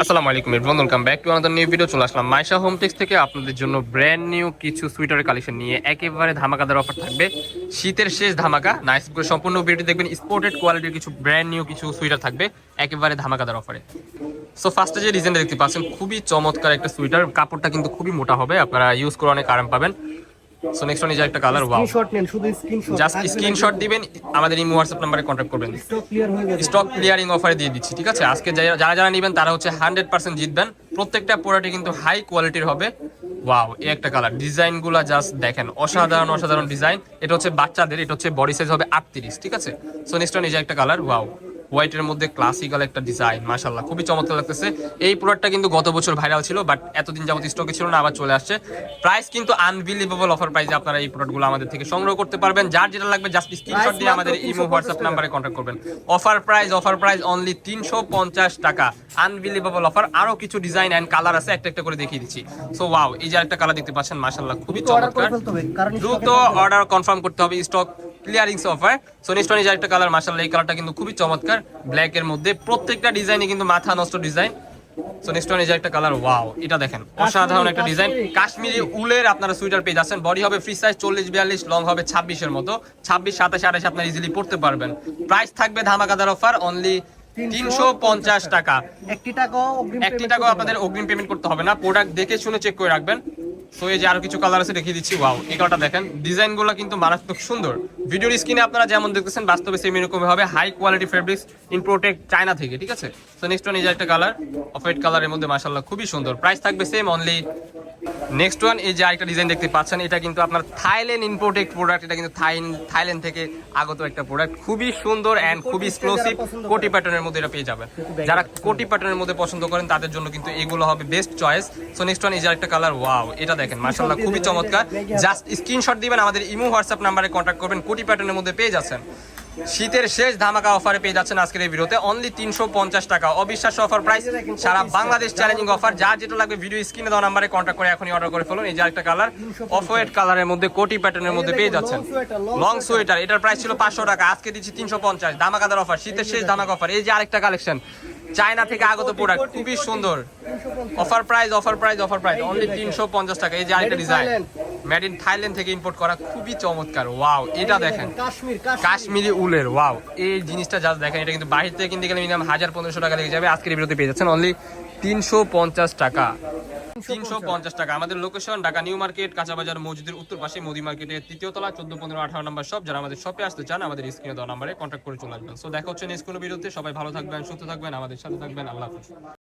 আসসালামু আলাইকুম everyone, welcome back to another new video. চলে আসলাম মাইশা হোম টেক্স থেকে আপনাদের জন্য ব্র্যান্ড নিউ কিছু সুইটারের কালেকশন নিয়ে। একেবারে ধামাকাদার অফার থাকবে, শীতের শেষ ধামাকা। নাইস করে সম্পূর্ণ ভিডিও দেখবেন। স্পোর্টেড কোয়ালিটির কিছু ব্র্যান্ড নিউ কিছু সুইটার থাকবে একেবারে ধামাকাদার অফারে। সো ফার্স্টে যে ডিজাইনটা দেখতে পাচ্ছেন, খুবই চমৎকার একটা সুইটার। কাপড়টা কিন্তু খুবই মোটা হবে, আপনারা ইউজ করে অনেক আরাম পাবেন। সো নেক্সট ওয়ান এই যে একটা কালার, ওয়াও। স্ক্রিনশট নেন, শুধু স্ক্রিনশট, জাস্ট স্ক্রিনশট দিবেন, আমাদের এই হোয়াটসঅ্যাপ নাম্বারে কন্ট্যাক্ট করবেন। স্টক ক্লিয়ার হয়ে যাবে। স্টক ক্লিয়ারিং অফারে দিয়ে দিচ্ছি, ঠিক আছে? আজকে যারা যারা নেবেন তারা হচ্ছে 100% জিতবেন। প্রত্যেকটা প্রোডাক্টই কিন্তু হাই কোয়ালিটির হবে। ওয়াও, এই একটা কালার, ডিজাইনগুলো জাস্ট দেখেন, অসাধারণ অসাধারণ ডিজাইন। এটা হচ্ছে বাচ্চাদের, এটা হচ্ছে বডি সাইজ হবে 38, ঠিক আছে? সো নেক্সট ওয়ান এই যে একটা কালার, ওয়াও, হোয়াইটের মধ্যে ক্লাসিক্যাল একটা ডিজাইন, মাশাআল্লাহ খুবই চমৎকার লাগতেছে। এই প্রোডাক্টটা কিন্তু গত বছর ভাইরাল ছিল, বাট এতদিন যাবত স্টকে ছিল না, আবার চলে আসছে। প্রাইস কিন্তু আনবিলিভেবল অফার প্রাইসে আপনারা এই প্রোডাক্টগুলো আমাদের থেকে সংগ্রহ করতে পারবেন। যার যেটা লাগবে জাস্ট স্ক্রিনশট দিয়ে আমাদের ইমো হোয়াটসঅ্যাপ নাম্বারে কন্ট্যাক্ট করবেন। অফার প্রাইস অনলি 350 টাকা। Unbelievable offer. আরো কিছু ডিজাইন এন্ড কালার আছে, একটা একটা করে দেখিয়ে দিচ্ছি। সো ওয়াও, এই যে একটা কালার দেখতে পাচ্ছেন, মাশাআল্লাহ খুবই চমৎকার। দ্রুত অর্ডার কনফার্ম করতে হবে, stock clearing offer. So next one এই যে একটা কালার, মাশাআল্লাহ এই কালারটা কিন্তু খুবই চমৎকার, ব্ল্যাক এর মধ্যে। প্রত্যেকটা ডিজাইনে কিন্তু মাথা নষ্ট ডিজাইন। সো নেক্সট ওয়ান এই যে একটা কালার, ওয়াও, এটা দেখেন অসাধারণ একটা ডিজাইন। কাশ্মীরি উলের আপনারা সুইটার পেয়ে যাচ্ছেন। বডি হবে ফ্রি সাইজ 40-42, লং হবে 26 এর মতো। 26, 27, 28 আপনারা ইজিলি পড়তে পারবেন। প্রাইস থাকবে ধামাকাদার অফার, অনলি 350 টাকা। একটি টাকাও আপনাদের অগ্রিম পেমেন্ট করতে হবে না। প্রোডাক্ট দেখে শুনে চেক করে রাখবেন। সো এই যে আরো কিছু কালার আছে, দেখিয়ে দিচ্ছি। ওয়াও, এই কালারটা দেখেন, ডিজাইনগুলো কিন্তু মারাত্মক সুন্দর। ভিডিওর স্ক্রিনে আপনারা যেমন দেখতেছেন বাস্তবে সেম এরকম হবে। High quality fabrics, imported China থেকে, ঠিক আছে? সো নেক্সট ওয়ান এই যে একটা কালার, অফ হোয়াইট কালারের মধ্যে, মাশাআল্লাহ খুবই সুন্দর। প্রাইস থাকবে সেম, অনলি। নেক্সট ওয়ান এই যে আরেকটা ডিজাইন দেখতে পাচ্ছেন, এটা কিন্তু আপনার থাইল্যান্ড ইম্পোর্টেড প্রোডাক্ট। এটা কিন্তু থাইল্যান্ড থেকে আগত একটা প্রোডাক্ট, খুবই সুন্দর এন্ড খুবই এক্সক্লুসিভ। কোটি প্যাটার্নের মধ্যে এটা পেয়ে যাবেন। যারা কোটি প্যাটার্নের মধ্যে পছন্দ করেন তাদের জন্য কিন্তু এগুলো হবে best choice. So next one এই যে একটা কালার, ওয়াও, এটা দেখেন মাশাআল্লাহ খুবই চমৎকার। জাস্ট স্ক্রিনশট দিবেন, আমাদের ইমো হোয়াটসঅ্যাপ নাম্বারে কন্ট্যাক্ট করবেন। কোটি প্যাটার্নের মধ্যে পেয়ে যাচ্ছেন। শীতের শেষ ধামাকা অফারে পেয়ে যাচ্ছেন আজকের এই ভিডিওতে, অনলি 350 টাকা। অবিশ্বাস্য অফার প্রাইস, সারা বাংলাদেশ চ্যালেঞ্জিং অফার। যার যেটা লাগবে ভিডিও স্ক্রিনে দেওয়া নাম্বারে কন্ট্যাক্ট করে এখনই অর্ডার করে ফেলুন। এই যে একটা কালার, অফ হোয়াইট কালারের মধ্যে কোটি প্যাটার্নের মধ্যে পেয়ে যাচ্ছেন। লং সোয়েটার, এটার প্রাইস ছিল 500 টাকা, আজকে দিচ্ছি 350। ধামাকাদার অফার, শীতের শেষ ধামাকা অফার। এই যে আরেকটা কালেকশন, চায়না থেকে আগত প্রোডাক্ট, খুবই সুন্দর। অফার প্রাইস অনলি 350 টাকা। এই যে আরেকটা ডিজাইন, মেড ইন থাইল্যান্ড থেকে ইম্পোর্ট করা, খুবই চমৎকার। ওয়াও, এটা দেখেন কাশ্মীরি উলের, ওয়াও, এই জিনিসটা জাস্ট দেখেন। এটা কিন্তু বাইরে থেকে কিনতে গেলে মিনিমাম 1000-1500 টাকা লেগে যাবে। আজকের ভিডিওতে পেয়ে যাচ্ছেন অনলি 350 টাকা। 350 টাকা। আমাদের লোকেশন ঢাকা নিউ মার্কেট, কাঁচাবাজার মসজিদের উত্তর পাশে, মোদি মার্কেটের 3য় তলা, 14, 15, 18 নম্বর শপ। যারা আমাদের শপে আসতে চান আমাদের স্ক্রিনে দেওয়া নাম্বারে কন্ট্যাক্ট করে চলে আসবেন। সো দেখা হচ্ছে নেক্সট কোনো ভিডিওতে। সবাই ভালো থাকবেন, সুস্থ থাকবেন, আমাদের সাথে থাকবেন। আল্লাহ হাফেজ।